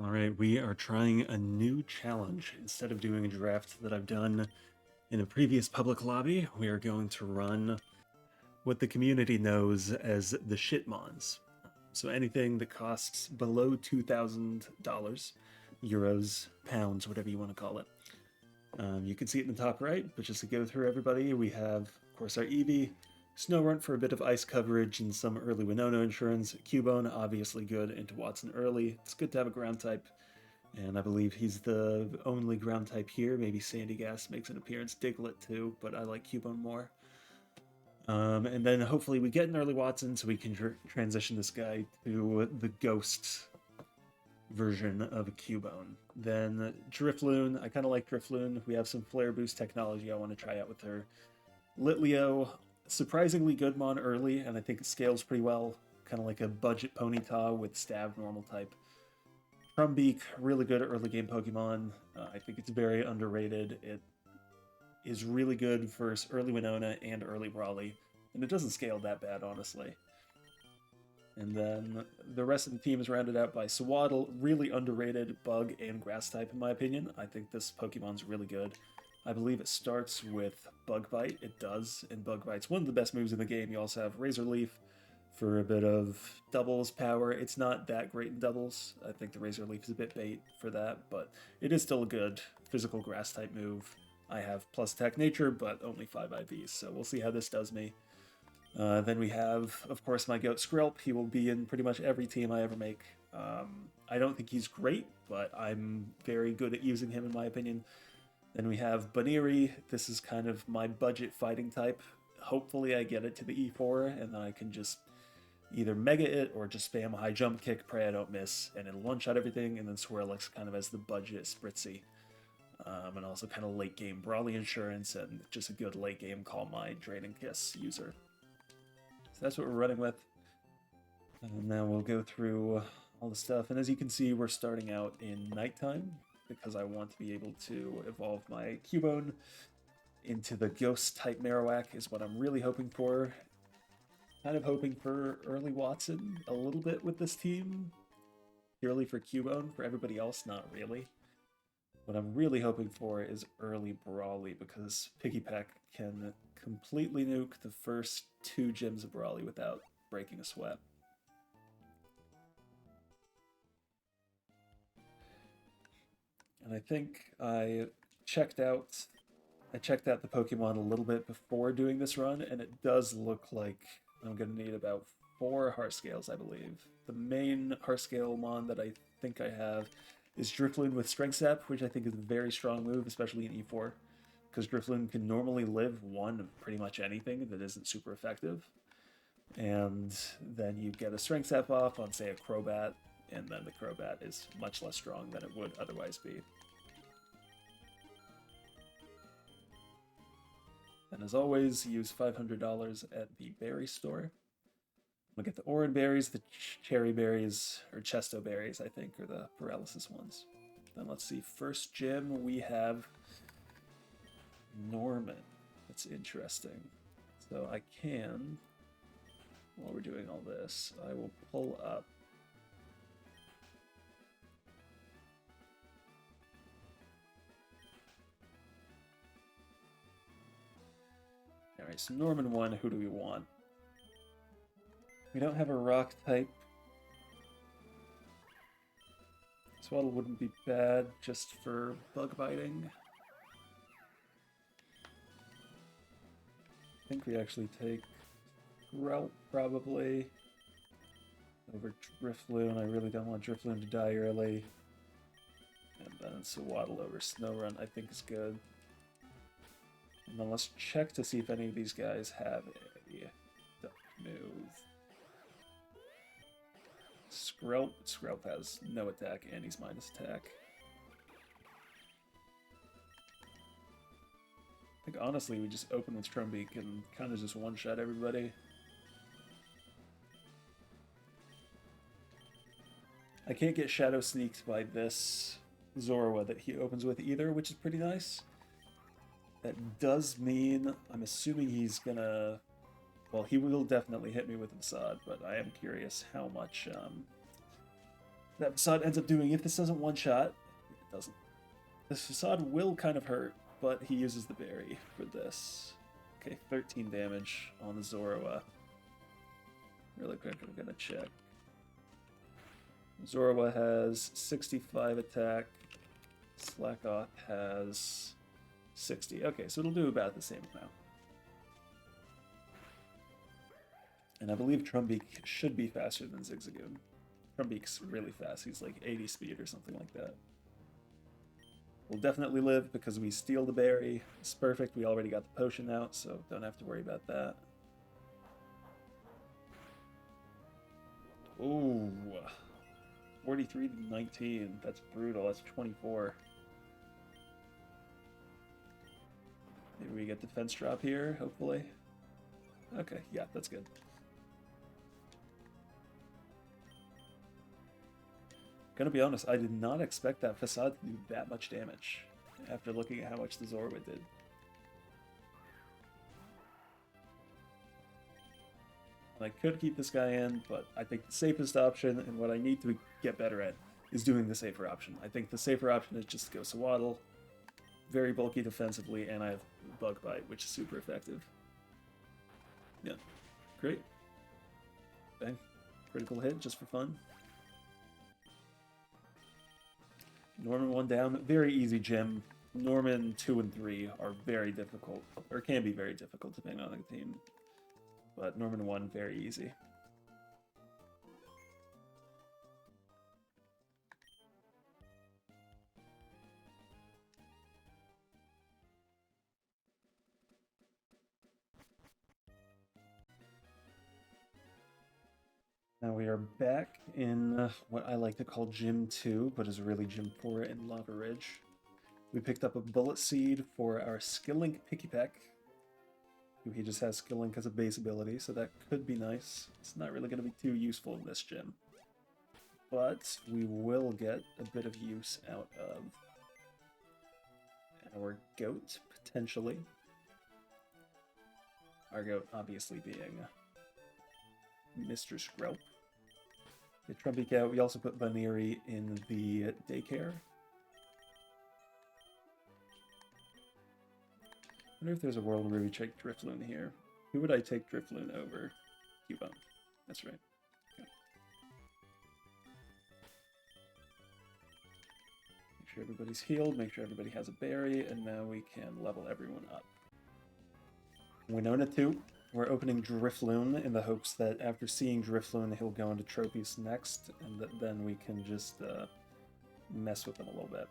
Alright, we are trying a new challenge. Instead of doing a draft that I've done in a previous public lobby, we are going to run what the community knows as the shitmons. So anything that costs below $2,000, euros, pounds, whatever you want to call it. You can see it in the top right, but just to go through everybody, we have, of course, our Eevee, Snowrunt for a bit of ice coverage and some early Winona insurance, Cubone, obviously good into Watson early. It's good to have a ground type, and I believe he's the only ground type here. Maybe Sandygas makes an appearance, Diglett too, but I like Cubone more. And then hopefully we get an early Watson so we can transition this guy to the Ghost version of a Cubone. Then Drifloon, I kind of like Drifloon. We have some Flare Boost technology I want to try out with her. Litleo, surprisingly good mon early, and I think it scales pretty well. Kind of like a budget Ponyta with Stab normal type. Trumbeak, really good early game Pokemon. I think it's very underrated. It is really good for early Winona and early Brawly, and it doesn't scale that bad, honestly. And then the rest of the team is rounded out by Swaddle, really underrated bug and grass type, in my opinion. I think this Pokemon's really good. I believe it starts with Bug Bite. It does, and Bug Bite's one of the best moves in the game. You also have Razor Leaf for a bit of doubles power. It's not that great in doubles. I think the Razor Leaf is a bit bait for that, but it is still a good physical grass type move. I have plus attack nature, but only 5 IVs, so we'll see how this does me. Then we have, of course, my goat Skrillp. He will be in pretty much every team I ever make. I don't think he's great, but I'm very good at using him, in my opinion. Then we have Baniri. This is kind of my budget fighting type. Hopefully I get it to the E4, and then I can just either mega it or just spam high jump kick, pray I don't miss, and it'll one-shot everything, and then Swirlix kind of as the budget Spritzy. And also kind of late game Brawly Insurance, and just a good late game Call My Drain and Kiss user. So that's what we're running with. And now we'll go through all the stuff. And as you can see, we're starting out in nighttime because I want to be able to evolve my Cubone into the Ghost type Marowak is what I'm really hoping for. Kind of hoping for early Watson a little bit with this team. Purely for Cubone. For everybody else, not really. What I'm really hoping for is early Brawly because Piggypack can completely nuke the first 2 gyms of Brawly without breaking a sweat. And I think I checked out the Pokemon a little bit before doing this run, and it does look like I'm going to need about 4 Heart Scales, I believe. The main Heart Scale mon that I think I have is Drifloon with Strength Sap, which I think is a very strong move, especially in E4, because Drifloon can normally live 1 of pretty much anything that isn't super effective. And then you get a Strength Sap off on, say, a Crobat, and then the Crobat is much less strong than it would otherwise be. And as always, use $500 at the berry store. We'll get the Oran berries, the cherry berries, or Chesto berries, I think, are the paralysis ones. Then let's see, first gym we have Norman. That's interesting. So I can, while we're doing all this, I will pull up Alright, so Norman 1, who do we want? We don't have a rock type. Swaddle wouldn't be bad just for bug biting. I think we actually take Grelt probably over Drifloon. I really don't want Drifloon to die early. And then Swaddle over Snowrun I think is good. And then let's check to see if any of these guys have a duck move. Skrelp has no attack and he's minus attack. I think honestly we just open with Trumbeak and kind of just one-shot everybody. I can't get Shadow Sneaked by this Zorua that he opens with either, which is pretty nice. That does mean, I'm assuming he's gonna, well, he will definitely hit me with Facade, but I am curious how much that facade ends up doing. If this doesn't one-shot, it doesn't. This facade will kind of hurt, but he uses the berry for this. Okay, 13 damage on the Zoroa. Really quick, I'm gonna check. Zoroa has 65 attack. Slackoth has 60. Okay, so it'll do about the same amount. And I believe Trumbeak should be faster than Zigzagoon. Trumbeak's really fast. He's like 80 speed or something like that. We'll definitely live because we steal the berry. It's perfect. We already got the potion out, so don't have to worry about that. Ooh. 43 to 19. That's brutal. That's 24. Maybe we get defense drop here, hopefully. Okay, yeah, that's good. Gonna be honest, I did not expect that facade to do that much damage after looking at how much the Zoroa did. I could keep this guy in, but I think the safest option, and what I need to get better at, is doing the safer option. I think the safer option is just to go Swaddle, very bulky defensively, and I have Bug Bite, which is super effective. Yeah, great. Bang. Critical hit, just for fun. Norman 1 down, very easy gym. Norman 2 and 3 are very difficult, or can be very difficult depending on the team. But Norman 1, very easy. Now we are back in what I like to call Gym 2, but is really Gym 4 in Lava Ridge. We picked up a Bullet Seed for our Skillink Pikipek. He just has Skillink as a base ability, so that could be nice. It's not really going to be too useful in this gym. But we will get a bit of use out of our goat, potentially. Our goat obviously being Mr. Scrope. The Trumbeak out. We also put Baneri in the daycare. I wonder if there's a world where we take Drifloon here. Who would I take Drifloon over? Cubone. That's right. Okay. Make sure everybody's healed, make sure everybody has a berry, and now we can level everyone up. Winona 2. We're opening Drifloon in the hopes that after seeing Drifloon, he'll go into Tropius next, and that then we can just mess with him a little bit.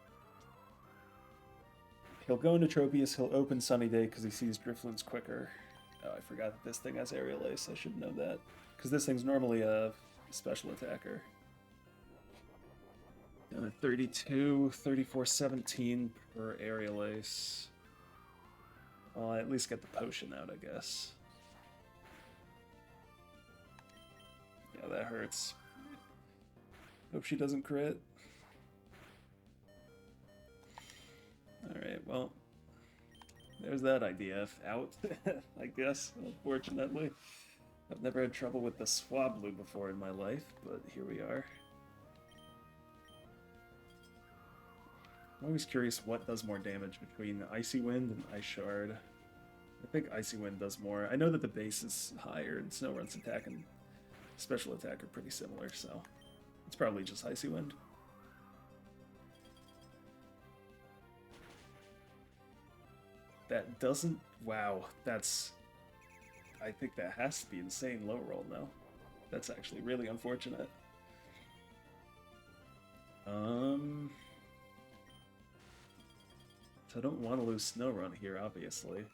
He'll go into Tropius, he'll open Sunny Day because he sees Drifloon's quicker. Oh, I forgot that this thing has Aerial Ace, I should know that. Because this thing's normally a special attacker. 32, 34, 17 per Aerial Ace. Well, I at least get the potion out, I guess. Yeah, that hurts. Hope she doesn't crit. Alright, well, there's that idea out, I guess, unfortunately. I've never had trouble with the Swablu before in my life, but here we are. I'm always curious what does more damage between Icy Wind and Ice Shard. I think Icy Wind does more. I know that the base is higher, and Snowrun's attack and special attack are pretty similar, so it's probably just Icy Wind. That doesn't... Wow, that's... I think that has to be insane low roll now. That's actually really unfortunate. So I don't want to lose Snowrun here, obviously.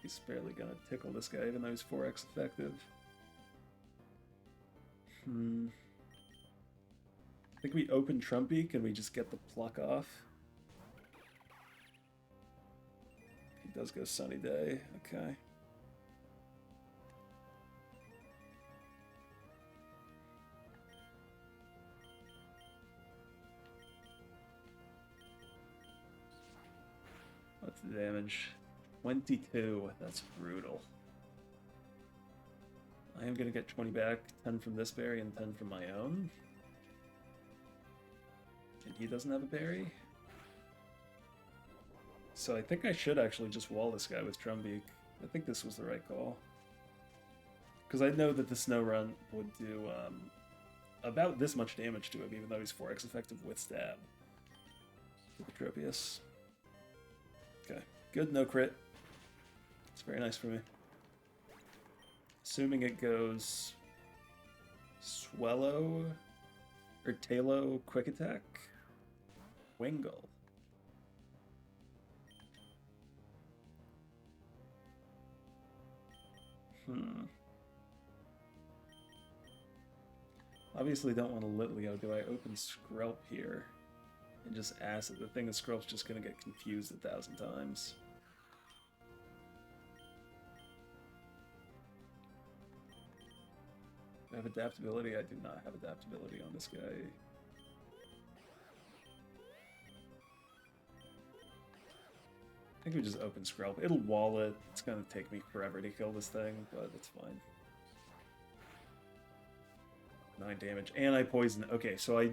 He's barely gonna tickle this guy, even though he's 4x effective. I think we open Trumbeak and we just get the pluck off. He does go Sunny Day, okay. What's the damage? 22, that's brutal. I am going to get 20 back, 10 from this berry and 10 from my own. And he doesn't have a berry. So I think I should actually just wall this guy with Drumbeak. I think this was the right call. Because I know that the Snow Run would do about this much damage to him, even though he's 4x effective with Stab. To the Tropius. Okay, good, no crit. It's very nice for me. Assuming it goes Swellow or Talo Quick Attack, Wingull. Obviously don't want to Litleo. Do I open Skrelp here and just Acid? The thing is, Skrelp's just going to get confused 1,000 times. I have adaptability. I do not have adaptability on this guy. I think we just open Skrelp. It'll wall it. It's going to take me forever to kill this thing, but it's fine. 9 damage. And I poison. Okay, so I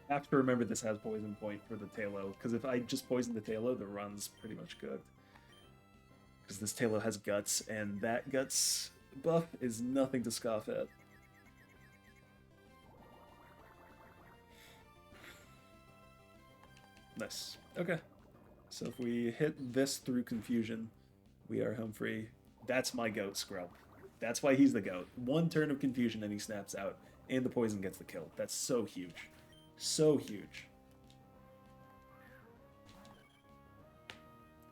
have to remember this has poison point for the Talo, because if I just poison the Talo, the run's pretty much good. Because this Talo has Guts, and that Guts buff is nothing to scoff at. Nice. Okay. So if we hit this through Confusion, we are home free. That's my goat, Skrelp. That's why he's the goat. 1 turn of Confusion and he snaps out, and the poison gets the kill. That's so huge. So huge.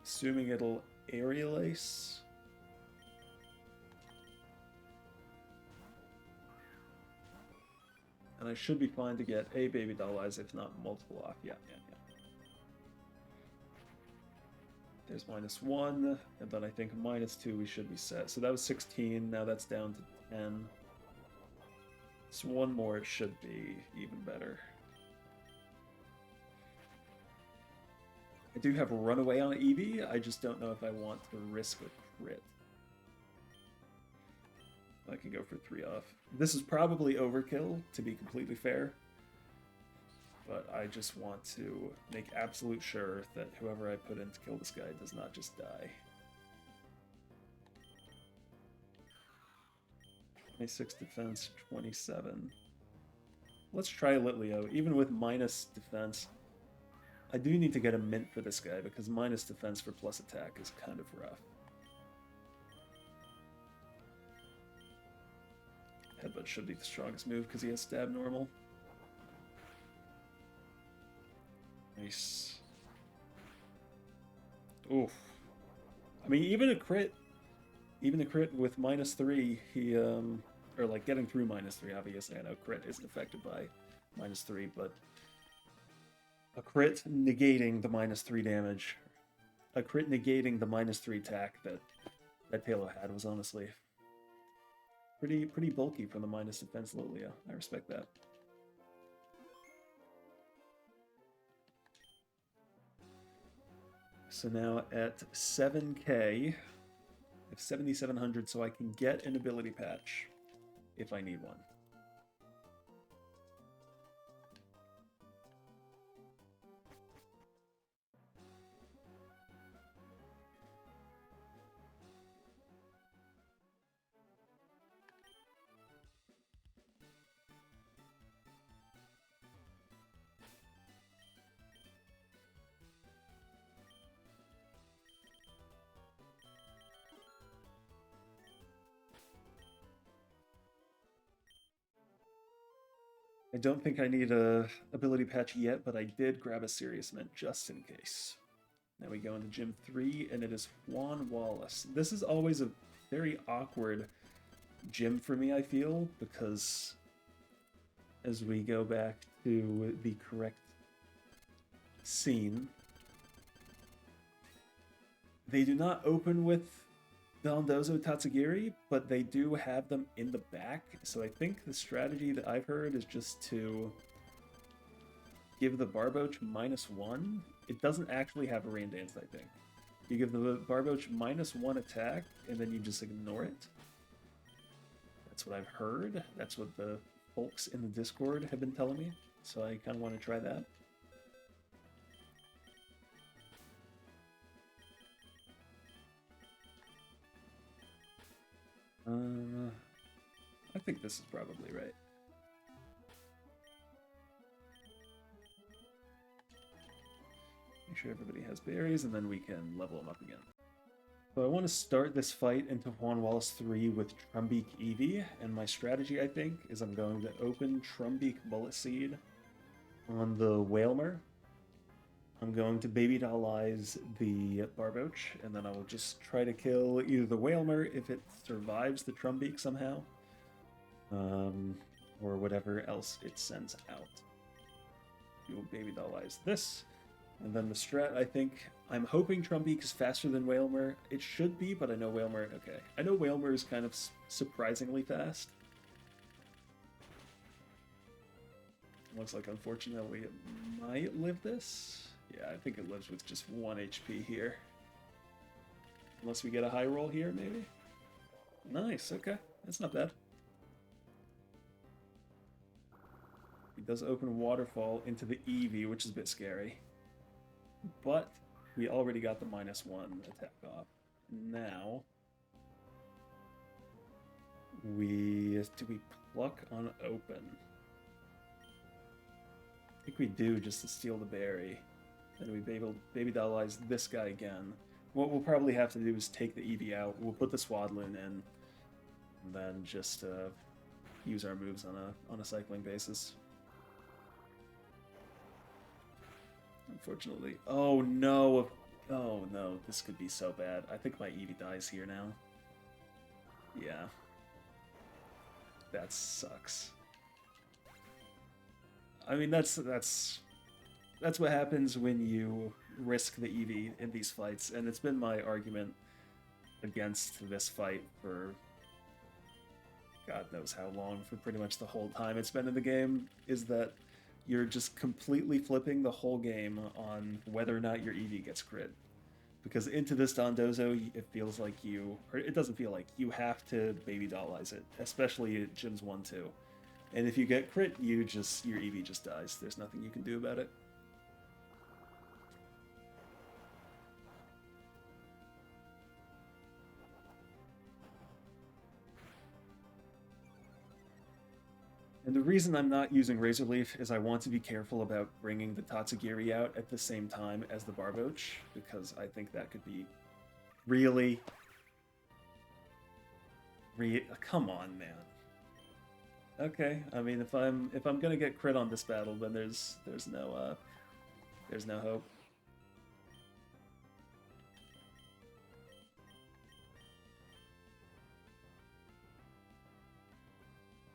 Assuming it'll Aerial Ace. And I should be fine to get a Baby Doll Eyes, if not multiple off. Yeah. There's -1, and then I think -2 we should be set. So that was 16, now that's down to 10. So 1 more, it should be even better. I do have Runaway on Eevee, I just don't know if I want to risk a crit. I can go for 3 off. This is probably overkill, to be completely fair. But I just want to make absolute sure that whoever I put in to kill this guy does not just die. 26 defense, 27. Let's try Litleo. Even with minus defense, I do need to get a mint for this guy because minus defense for plus attack is kind of rough. Headbutt should be the strongest move because he has stab normal. Nice. Oof. I mean, even a crit with -3, he, or like getting through -3, obviously, I know crit isn't affected by -3, but a crit negating the -3 damage, a crit negating the -3 attack that Talo had was honestly pretty bulky for the minus defense Litleo. I respect that. So now at 7k, I have 7,700, so I can get an ability patch if I need one. I don't think I need a ability patch yet, but I did grab a Serious Mint just in case. Now we go into Gym 3, and it is Juan Wallace. This is always a very awkward gym for me, I feel, because as we go back to the correct scene, they do not open with Dondozo Tatsugiri, but they do have them in the back, so I think the strategy that I've heard is just to give the Barboach -1. It doesn't actually have a Rain Dance, I think. You give the Barboach -1 attack, and then you just ignore it. That's what I've heard. That's what the folks in the Discord have been telling me. So I kind of want to try that. I think this is probably right. Make sure everybody has berries, and then we can level them up again. So I want to start this fight into Juan Wallace 3 with Trumbeak Eevee, and my strategy, I think, is I'm going to open Trumbeak Bullet Seed on the Whalmer. I'm going to Baby Dollize the Barboach, and then I will just try to kill either the Whalmer if it survives the Trumbeak somehow, or whatever else it sends out. You'll Baby Dollize this, and then the strat, I think, I'm hoping Trumbeak is faster than Whalmer. It should be, but I know Whalmer, okay. I know Whalmer is kind of surprisingly fast. Looks like, unfortunately, it might live this. Yeah, I think it lives with just 1 HP here. Unless we get a high roll here, maybe? Nice, okay. That's not bad. He does open Waterfall into the Eevee, which is a bit scary. But we already got the -1 attack off. Now, do we pluck on open? I think we do, just to steal the berry. Then we baby dollize this guy again. What we'll probably have to do is take the Eevee out. We'll put the Swadloon in, and then just use our moves on a cycling basis. Unfortunately, oh no, this could be so bad. I think my Eevee dies here now. Yeah, that sucks. I mean, that's what happens when you risk the Eevee in these fights, and it's been my argument against this fight for God knows how long, for pretty much the whole time it's been in the game, is that you're just completely flipping the whole game on whether or not your Eevee gets crit. Because into this Dondozo, it feels like or it doesn't feel like, you have to Baby Dollize it, especially at Gyms 1-2. And if you get crit, your Eevee just dies. There's nothing you can do about it. And the reason I'm not using Razor Leaf is I want to be careful about bringing the Tatsugiri out at the same time as the Barboach, because I think that could be really... Come on, man. Okay, I mean, if I'm gonna get crit on this battle, then there's no hope.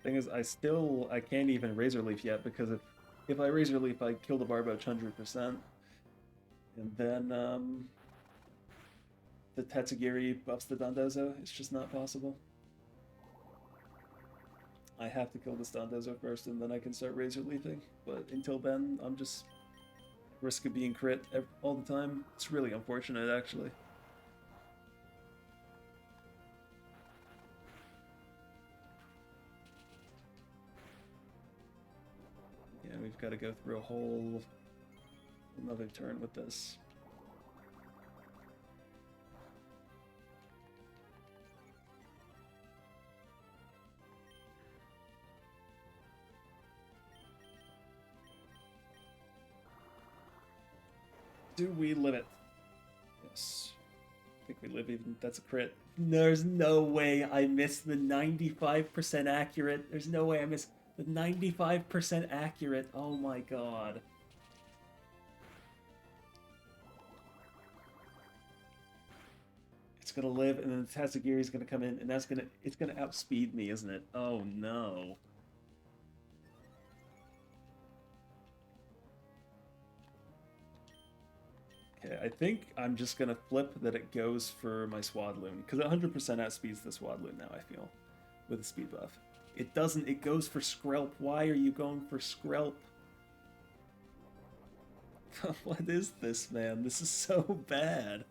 Thing is, I can't even Razor Leaf yet, because if I Razor Leaf, I kill the Barboach 100%, and then the Tatsugiri buffs the Dondozo. It's just not possible. I have to kill this Dondozo first, and then I can start Razor Leafing. But until then, I'm just risk of being crit all the time. It's really unfortunate, actually. Yeah, we've got to go through another turn with this. Do we live it? Yes. I think we live even. That's a crit. There's no way I missed the 95% accurate. There's no way I missed the 95% accurate. Oh my god. It's gonna live, and then the Tatsugiri's gonna come in, and it's gonna outspeed me, isn't it? Oh no. Okay, I think I'm just gonna flip that it goes for my Swadloon, because 100% outspeeds the Swadloon now, I feel, with the speed buff. It doesn't, it goes for Skrelp. Why are you going for Skrelp? What is this, man? This is so bad.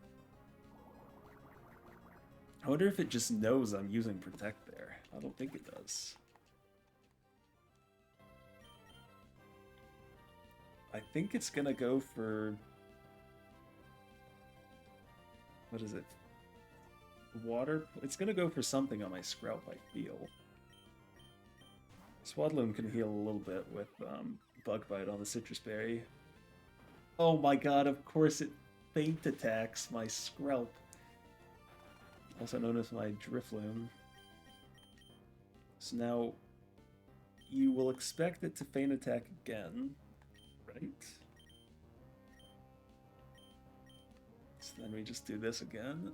I wonder if it just knows I'm using Protect there. I don't think it does. I think it's gonna go for... What is it? Water? It's gonna go for something on my Screlp, I feel. Swadloon can heal a little bit with Bug Bite on the Citrus Berry. Oh my god, of course it feint attacks my Screlp. Also known as my Drifloon. So now you will expect it to feint attack again, right? So then we just do this again.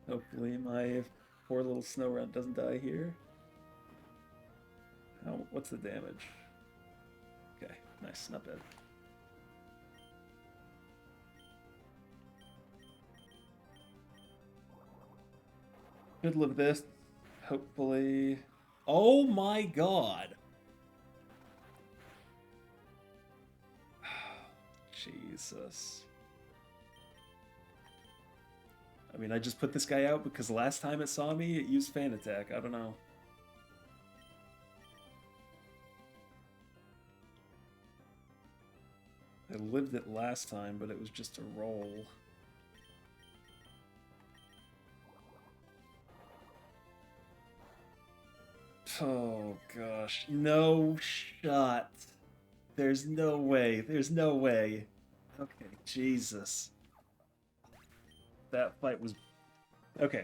Hopefully my poor little Snorunt doesn't die here. What's the damage? Okay, nice, not bad. Should live this, hopefully. Oh my god! Jesus. I mean, I just put this guy out because last time it saw me, it used Fan Attack. I don't know. I lived it last time, but it was just a roll. Oh gosh, no shot. There's no way. There's no way. Okay, Jesus. That fight was... Okay.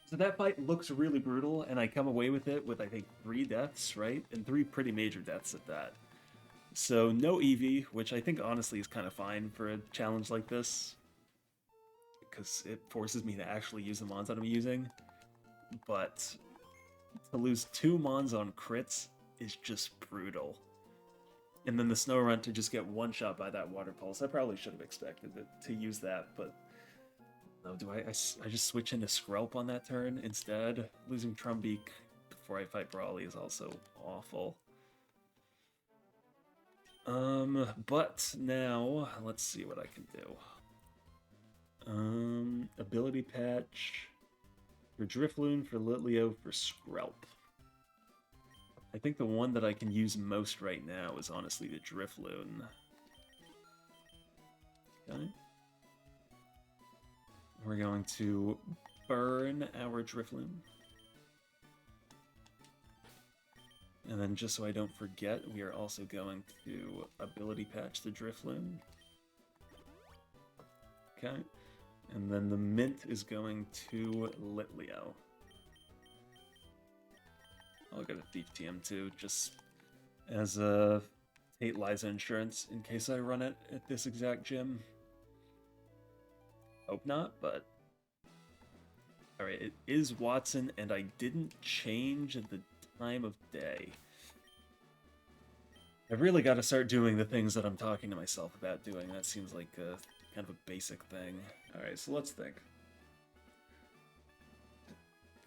So that fight looks really brutal, and I come away with it with, I think, 3 deaths, right? And 3 pretty major deaths at that. So no EV, which I think honestly is kind of fine for a challenge like this. Because it forces me to actually use the mons that I'm using. But to lose 2 mons on crits is just brutal. And then the Snorunt to just get one-shot by that Water Pulse. I probably should have expected it to use that, but... No, do I just switch into Skrelp on that turn instead? Losing Trumbeak before I fight Brawly is also awful. But now, let's see what I can do. Ability Patch for Drifloon, for Litleo, for Skrelp. I think the one that I can use most right now is honestly the Drifloon. Okay. We're going to burn our Drifloon. And then just so I don't forget, we are also going to Ability Patch the Drifloon. Okay. And then the Mint is going to Litleo. I'll get a Thief TM too, just as a Tate Liza insurance in case I run it at this exact gym. Hope not, but... Alright, it is Watson, and I didn't change the time of day. I've really got to start doing the things that I'm talking to myself about doing. That seems like a kind of a basic thing. Alright, so let's think.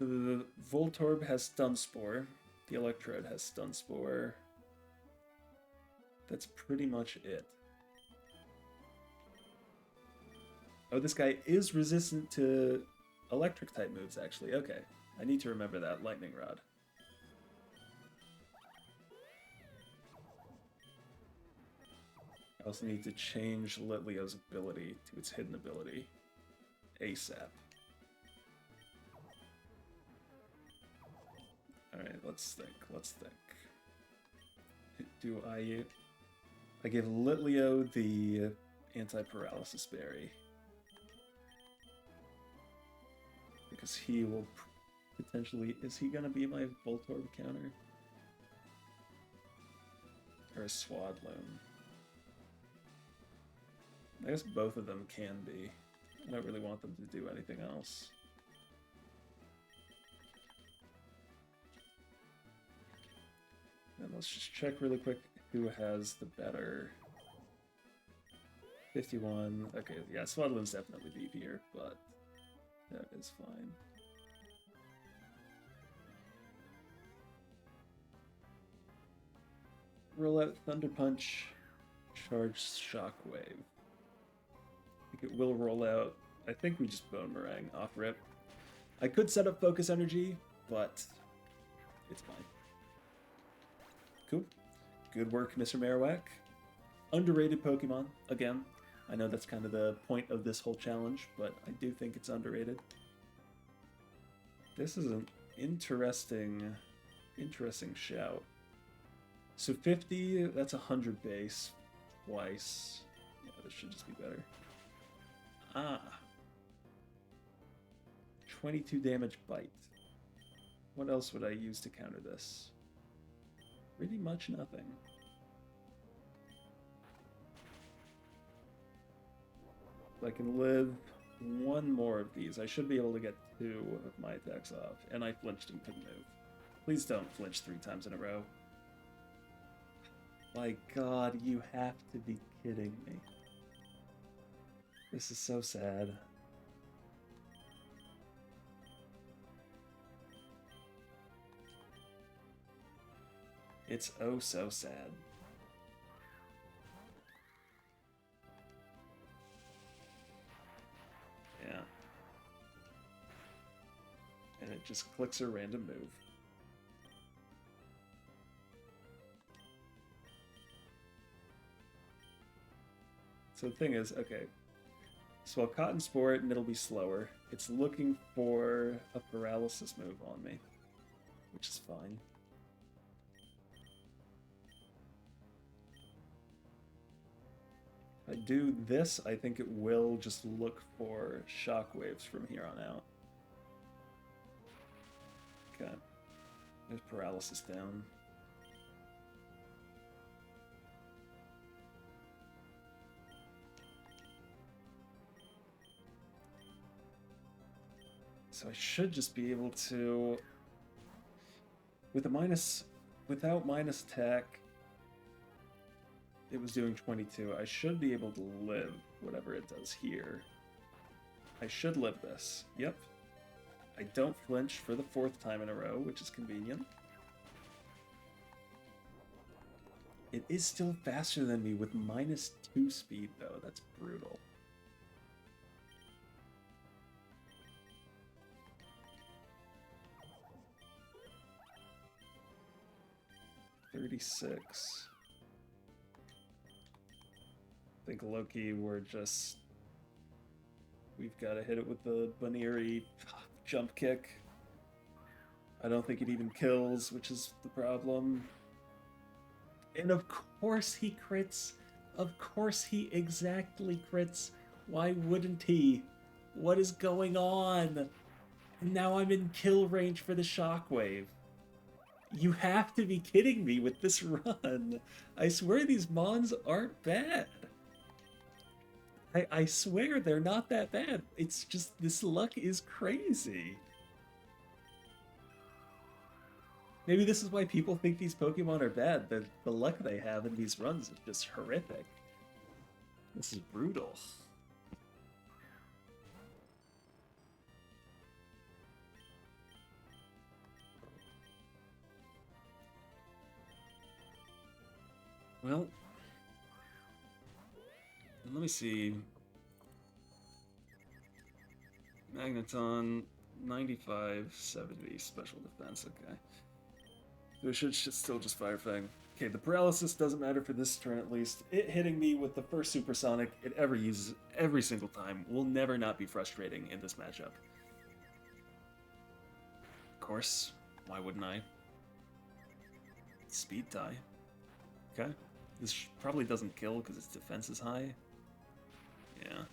The Voltorb has Stun Spore. The Electrode has Stun Spore. That's pretty much it. Oh, this guy is resistant to electric type moves, actually. Okay. I need to remember that. Lightning Rod. I also need to change Litleo's ability to its hidden ability. ASAP. Alright, let's think. Let's think. Do I give Litleo the anti-paralysis berry. Because he will potentially... Is he going to be my Voltorb counter? Or a Swadloon? I guess both of them can be. I don't really want them to do anything else. And let's just check really quick who has the better... 51. Okay, yeah, Swadloon's definitely beefier, but that is fine. Roll out Thunder Punch, charge Shockwave. I think it will roll out. I think we just Bone Meringue off rip. I could set up Focus Energy, but it's fine. Cool. Good work, Mr. Marowak. Underrated Pokemon, again. I know that's kind of the point of this whole challenge, but I do think it's underrated. This is an interesting shout. So 50, that's 100 base twice. Yeah, this should just be better. Ah. 22 damage bite. What else would I use to counter this? Pretty much nothing. If I can live one more of these, I should be able to get 2 of my attacks off. And I flinched and couldn't move. Please don't flinch 3 times in a row. My god, you have to be kidding me. This is so sad. It's oh so sad. Yeah. And it just clicks a random move. So the thing is, okay, so I'll Cotton Sport and it'll be slower. It's looking for a paralysis move on me, which is fine. If I do this, I think it will just look for shockwaves from here on out. Okay, there's paralysis down. So I should just be able to, with a minus, without minus attack, it was doing 22. I should be able to live whatever it does here. I should live this. Yep. I don't flinch for the 4th time in a row, which is convenient. It is still faster than me with -2 speed, though. That's brutal. $36. I think Loki, we've got to hit it with the Baniri jump kick. I don't think it even kills, which is the problem. And of course he crits. Of course he exactly crits. Why wouldn't he? What is going on? And now I'm in kill range for the shockwave. You have to be kidding me with this run. I swear these mons aren't bad. I swear they're not that bad. It's just this luck is crazy. Maybe this is why people think these Pokemon are bad. The luck they have in these runs is just horrific. This is brutal. Well, let me see. Magneton, 95, 70, special defense, okay. We should still just Fire Fang. Okay, the paralysis doesn't matter for this turn at least. It hitting me with the first Supersonic it ever uses every single time will never not be frustrating in this matchup. Of course, why wouldn't I? Speed tie. Okay. This probably doesn't kill because its defense is high. Yeah.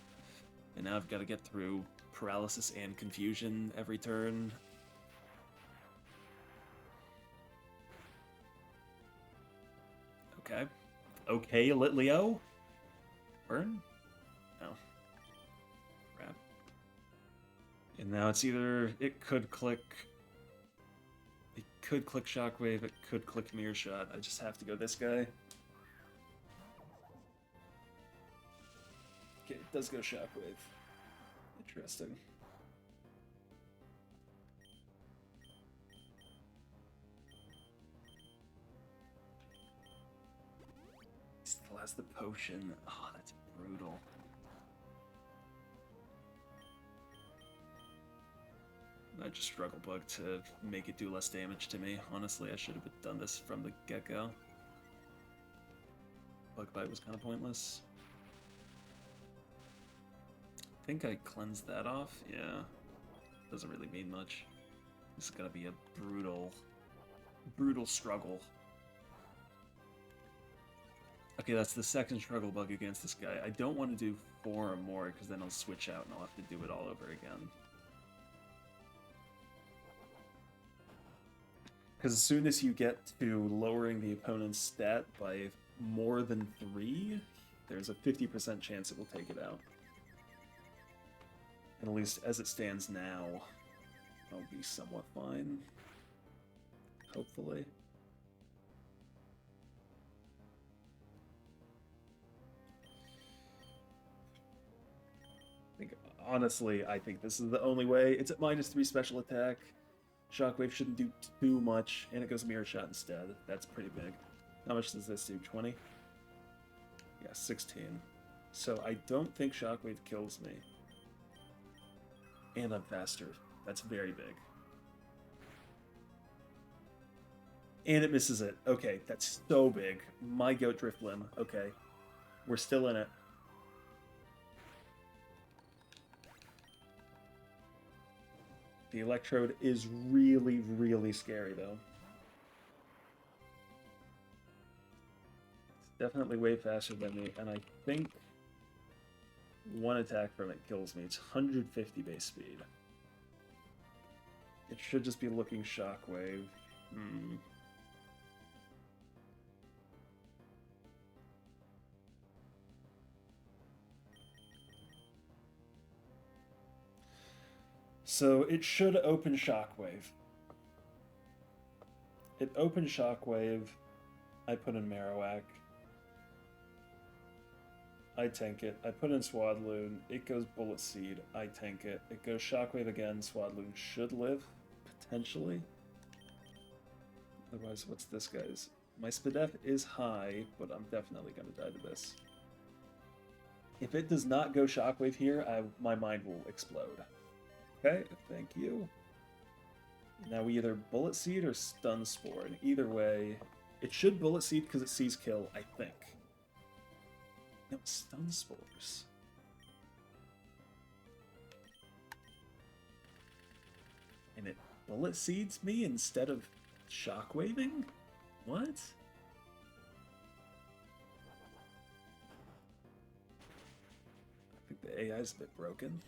And now I've got to get through paralysis and confusion every turn. Okay. Okay, Litleo? Burn? No. Crap. And now it's either... It could click Shockwave, it could click Mirror Shot. I just have to go this guy. Okay, it does go Shockwave. Interesting. Still has the potion. Oh, that's brutal. I just struggle bug to make it do less damage to me. Honestly, I should have done this from the get-go. Bug bite was kind of pointless. I think I cleansed that off. Yeah. Doesn't really mean much. This is gonna be a brutal struggle. Okay, that's the second struggle bug against this guy. I don't want to do 4 or more, because then I'll switch out and I'll have to do it all over again. Because as soon as you get to lowering the opponent's stat by more than 3, there's a 50% chance it will take it out. And at least as it stands now, I'll be somewhat fine. Hopefully. Honestly, I think this is the only way. It's at -3 special attack. Shockwave shouldn't do too much, and it goes Mirror Shot instead. That's pretty big. How much does this do? 20? Yeah, 16. So I don't think Shockwave kills me. And I'm faster. That's very big. And it misses it. Okay, that's so big. My Goat Drift Limb. Okay. We're still in it. The Electrode is really, really scary, though. It's definitely way faster than me, and I think one attack from it kills me. It's 150 base speed. It should just be looking Shockwave. So it should open Shockwave. It opened Shockwave. I put in Marowak. I tank it. I put in Swadloon. It goes Bullet Seed. I tank it. It goes Shockwave again. Swadloon should live, potentially. Otherwise, what's this guy's? My Spadef is high, but I'm definitely going to die to this. If it does not go Shockwave here, my mind will explode. Okay, thank you. Now we either Bullet Seed or Stun Spore, and either way, it should Bullet Seed because it sees kill, I think. No, Stun Spores. And it Bullet Seeds me instead of Shockwaving? What? I think the AI is a bit broken.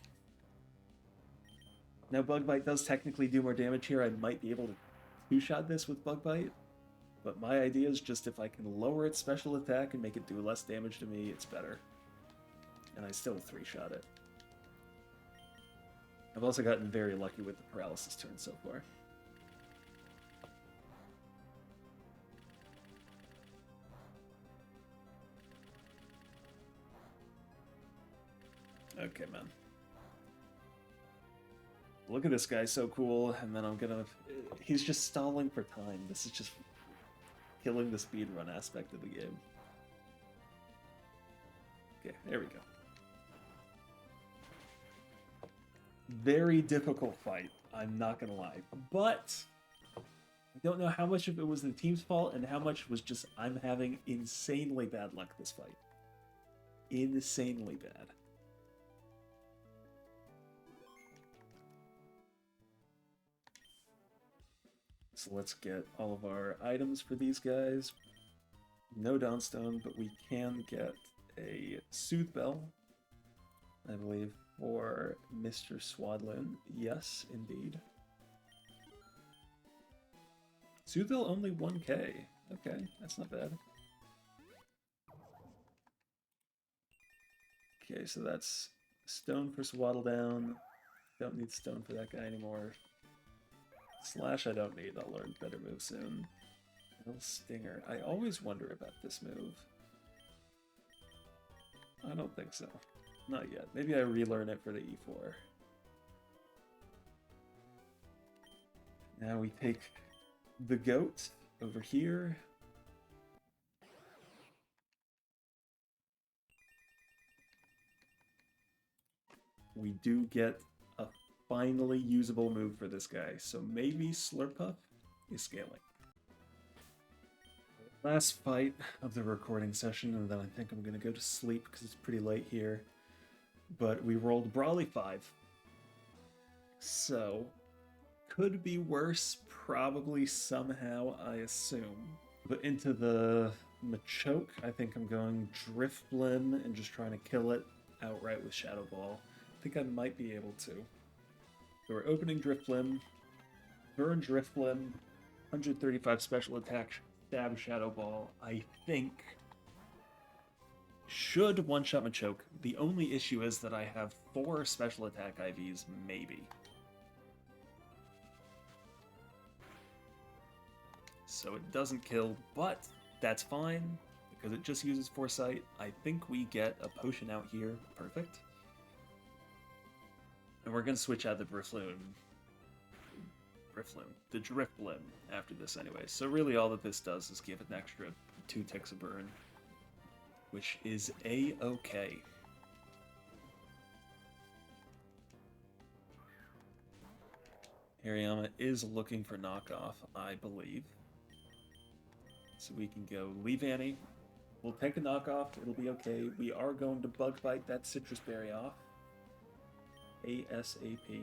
Now, Bug Bite does technically do more damage here. I might be able to two-shot this with Bug Bite. But my idea is just if I can lower its special attack and make it do less damage to me, it's better. And I still 3-shot it. I've also gotten very lucky with the paralysis turn so far. Okay, man. Look at this guy, so cool, and then I'm gonna... He's just stalling for time. This is just killing the speedrun aspect of the game. Okay, there we go. Very difficult fight, I'm not gonna lie. But I don't know how much of it was the team's fault and how much was just I'm having insanely bad luck this fight. Insanely bad. So let's get all of our items for these guys. No Dawnstone, but we can get a Soothe Bell, I believe, for Mr. Swadloon. Yes, indeed. Soothe Bell only 1k. Okay, that's not bad. Okay, so that's Stone for Swaddle Down. Don't need Stone for that guy anymore. Slash I don't need, I'll learn better move soon. Little Stinger. I always wonder about this move. I don't think so. Not yet. Maybe I relearn it for the E4. Now we take the goat over here. We do get a finally usable move for this guy. So maybe Slurpuff is scaling. Last fight of the recording session, and then I think I'm going to go to sleep because it's pretty late here. But we rolled Brawly 5. So, could be worse, probably somehow, I assume. But into the Machoke, I think I'm going Drifblim and just trying to kill it outright with Shadow Ball. I think I might be able to. So we're opening Drifblim, burn Drifblim, 135 special attack, stab Shadow Ball. I think should one-shot Machoke. The only issue is that I have 4 special attack IVs, maybe. So it doesn't kill, but that's fine, because it just uses Foresight. I think we get a potion out here. Perfect. And we're going to switch out the the Drifblim after this anyway. So really all that this does is give it an extra 2 ticks of burn, which is A-okay. Hariyama is looking for knockoff, I believe. So we can go leave Annie. We'll take a knockoff. It'll be okay. We are going to bug bite that citrus berry off. ASAP.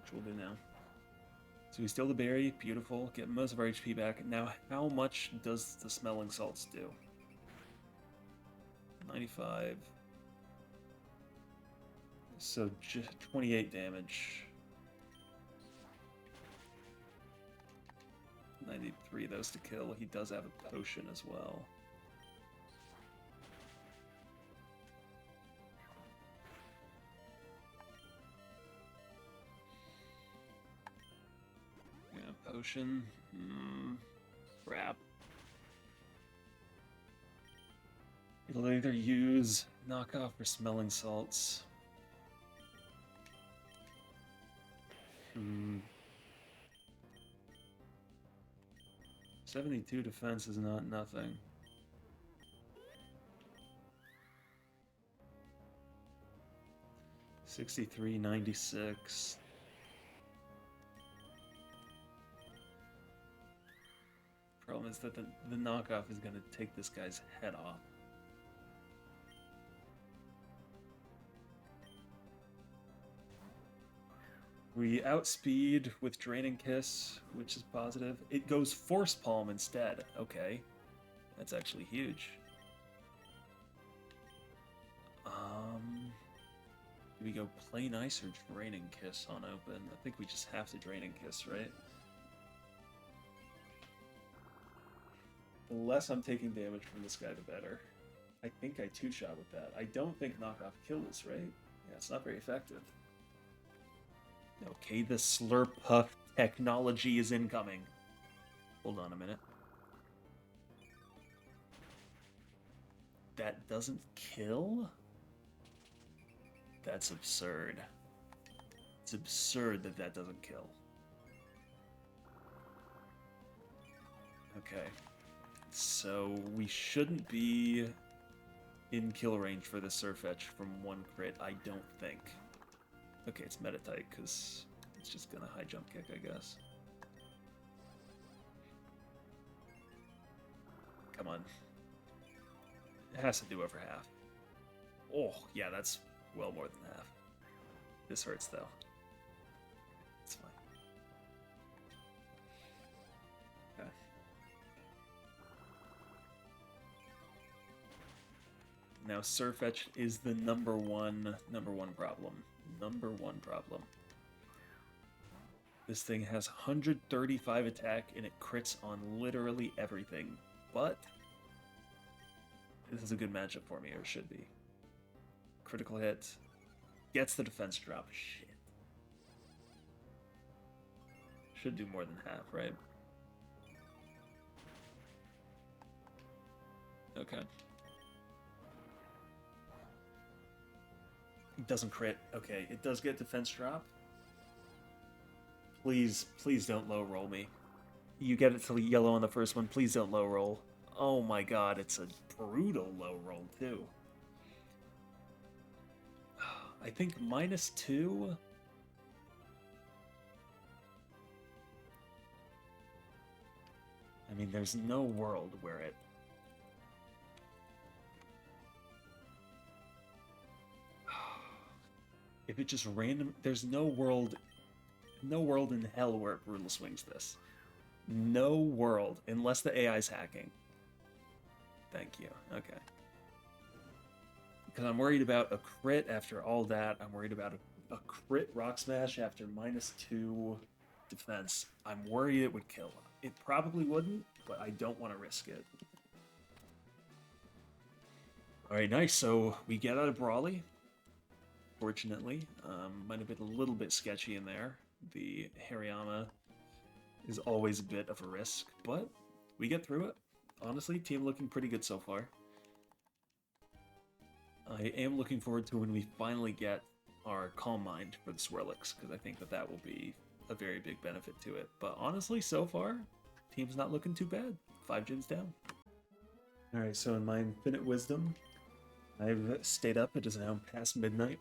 Which we'll do now. So we steal the berry. Beautiful. Get most of our HP back. Now, how much does the smelling salts do? 95. So 28 damage. 93 of those to kill. He does have a potion as well. Yeah, potion. Crap. It'll either use knockoff or smelling salts. 72 defense is not nothing. $63, 96. Problem is that the knockoff is going to take this guy's head off. We outspeed with Draining Kiss, which is positive. It goes Force Palm instead. Okay. That's actually huge. Do we go Play Nice or Draining Kiss on open? I think we just have to Draining Kiss, right? The less I'm taking damage from this guy, the better. I think I two-shot with that. I don't think knockoff kills, right? Yeah, it's not very effective. Okay, the Slurpuff technology is incoming. Hold on a minute. That doesn't kill? That's absurd. It's absurd that that doesn't kill. Okay. So we shouldn't be in kill range for the Surfetch from 1 crit, I don't think. Okay, it's Meditite, because it's just gonna high jump kick, I guess. Come on. It has to do over half. Oh, yeah, that's well more than half. This hurts, though. It's fine. Okay. Now, Surfetch is the number one problem. Number one problem. This thing has 135 attack and it crits on literally everything. But this is a good matchup for me, or should be. Critical hit. Gets the defense drop. Shit. Should do more than half, right? Okay. It doesn't crit. Okay, it does get defense drop. Please, please don't low roll me. You get it to yellow on the first one. Please don't low roll. Oh my god, it's a brutal low roll too. I think -2. I mean, there's no world where it... If it just random... There's no world in hell where it brutal swings this. No world, unless the AI's hacking. Thank you. Okay. Because I'm worried about a crit after all that. I'm worried about a crit rock smash after -2 defense. I'm worried it would kill. It probably wouldn't, but I don't want to risk it. Alright, nice. So we get out of Brawly. Fortunately. Might have been a little bit sketchy in there. The Hariyama is always a bit of a risk, but we get through it. Honestly, team looking pretty good so far. I am looking forward to when we finally get our Calm Mind for the Swirlix, because I think that will be a very big benefit to it. But honestly, so far, team's not looking too bad. 5 gens down. Alright, so in my infinite wisdom, I've stayed up. It is now past midnight,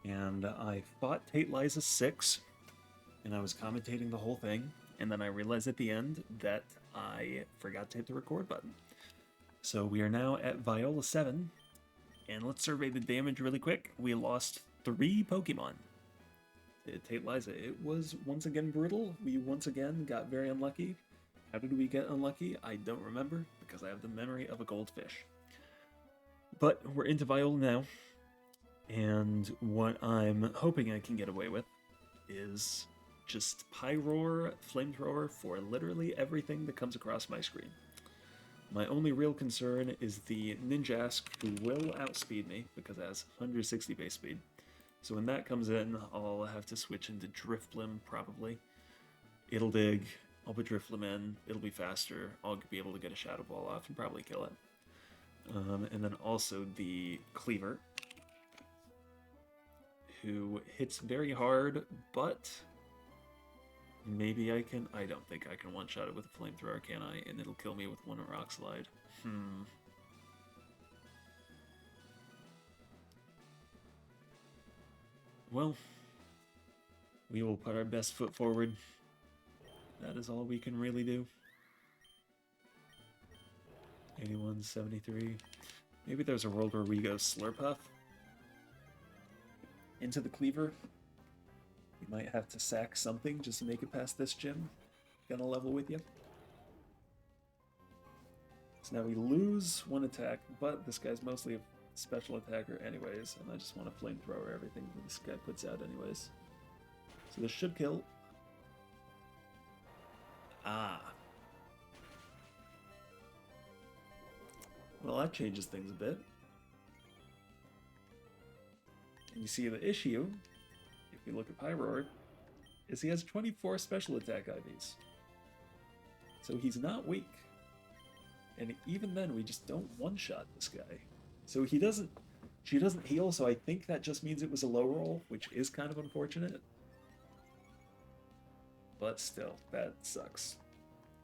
and I fought Tate Liza 6, and I was commentating the whole thing, and then I realized at the end that I forgot to hit the record button. So we are now at Viola 7, and let's survey the damage really quick. We lost 3 Pokemon. Tate Liza, it was once again brutal. We once again got very unlucky. How did we get unlucky? I don't remember, because I have the memory of a goldfish. But we're into Viola now, and what I'm hoping I can get away with is just Pyroar, Flamethrower for literally everything that comes across my screen. My only real concern is the Ninjask, who will outspeed me, because it has 160 base speed. So when that comes in, I'll have to switch into Drifblim, probably. It'll dig, I'll put Drifblim in, it'll be faster, I'll be able to get a Shadow Ball off and probably kill it. And then also the Cleaver, who hits very hard, but maybe I can... I don't think I can one-shot it with a Flamethrower, can I? And it'll kill me with one Rock Slide. Well, we will put our best foot forward. That is all we can really do. 81, 73. Maybe there's a world where we go Slurpuff into the Cleaver. We might have to sack something just to make it past this gym. Gonna level with you. So now we lose 1 attack, but this guy's mostly a special attacker anyways, and I just want to Flamethrower everything that this guy puts out anyways. So this should kill. Ah. Well, that changes things a bit. And you see the issue, if we look at Pyroar, is he has 24 special attack IVs. So he's not weak. And even then, we just don't one-shot this guy. So she doesn't heal, so I think that just means it was a low roll, which is kind of unfortunate. But still, that sucks.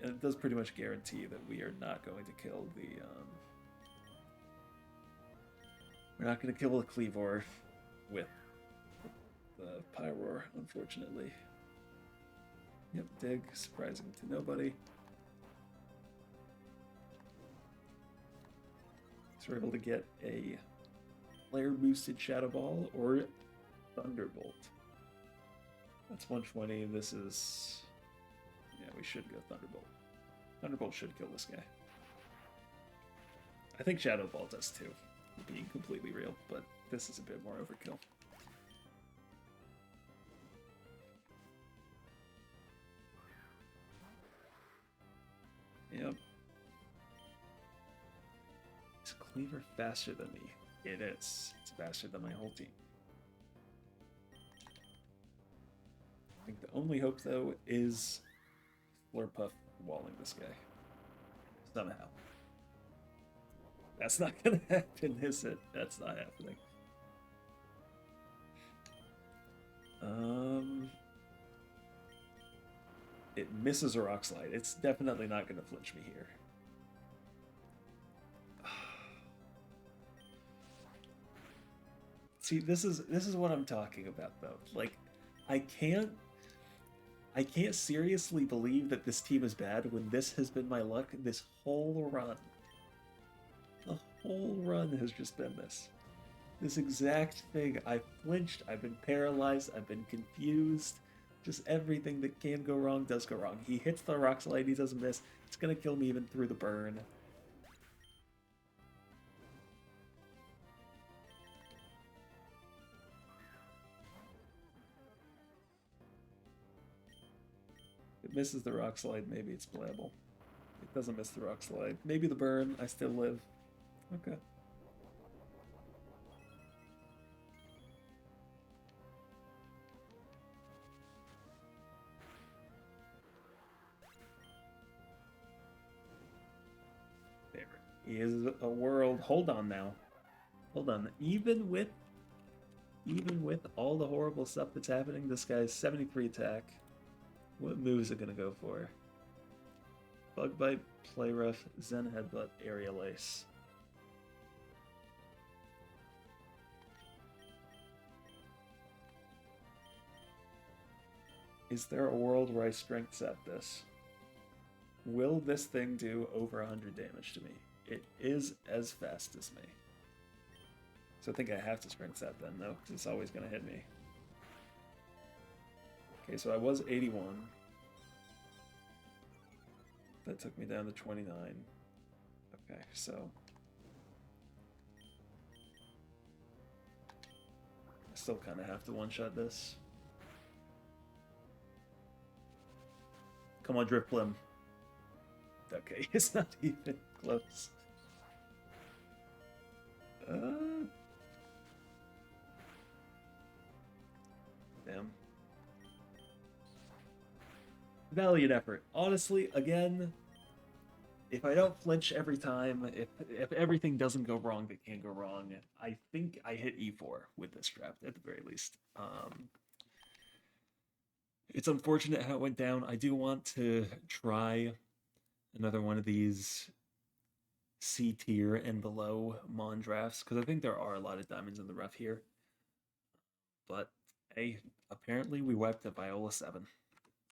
And it does pretty much guarantee that we are not going to kill the, we're not going to kill the Cleavor with the Pyroar, unfortunately. Yep, dig, surprising to nobody. So we're able to get a player boosted Shadow Ball or Thunderbolt. That's 120. This is... yeah, we should go Thunderbolt. Thunderbolt should kill this guy. I think Shadow Ball does too, being completely real, but this is a bit more overkill. Yep. Is Cleaver faster than me? It is. It's faster than my whole team. I think the only hope, though, is Flurpuff walling this guy. Somehow. That's not gonna happen, is it? That's not happening. It misses a Rock Slide. It's definitely not gonna flinch me here. See, this is what I'm talking about though. Like, I can't I can't seriously believe that this team is bad when this has been my luck this whole run. The whole run has just been this. This exact thing. I've flinched, I've been paralyzed, I've been confused. Just everything that can go wrong does go wrong. He hits the rock slide, he doesn't miss. It's gonna kill me even through the burn. It misses the rock slide, maybe it's playable. It doesn't miss the rock slide. Maybe the burn, I still live. Okay. There is a world. Hold on now. Hold on. Even with all the horrible stuff that's happening, this guy's 73 attack. What move is it gonna go for? Bug Bite, Play Rough, Zen Headbutt, Aerial Ace. Is there a world where I strength set this? Will this thing do over 100 damage to me? It is as fast as me. So I think I have to strength set then, though, because it's always going to hit me. Okay, so I was 81. That took me down to 29. Okay, so... I still kind of have to one-shot this. Come on, Drifblim. Okay, it's not even close. Damn. Valiant effort. Honestly, again, if I don't flinch every time, if everything doesn't go wrong that can go wrong, I think I hit E4 with this draft at the very least. It's unfortunate how it went down. I do want to try another one of these C tier and below Mon drafts because I think there are a lot of diamonds in the rough here. But hey, apparently we wiped a Viola 7.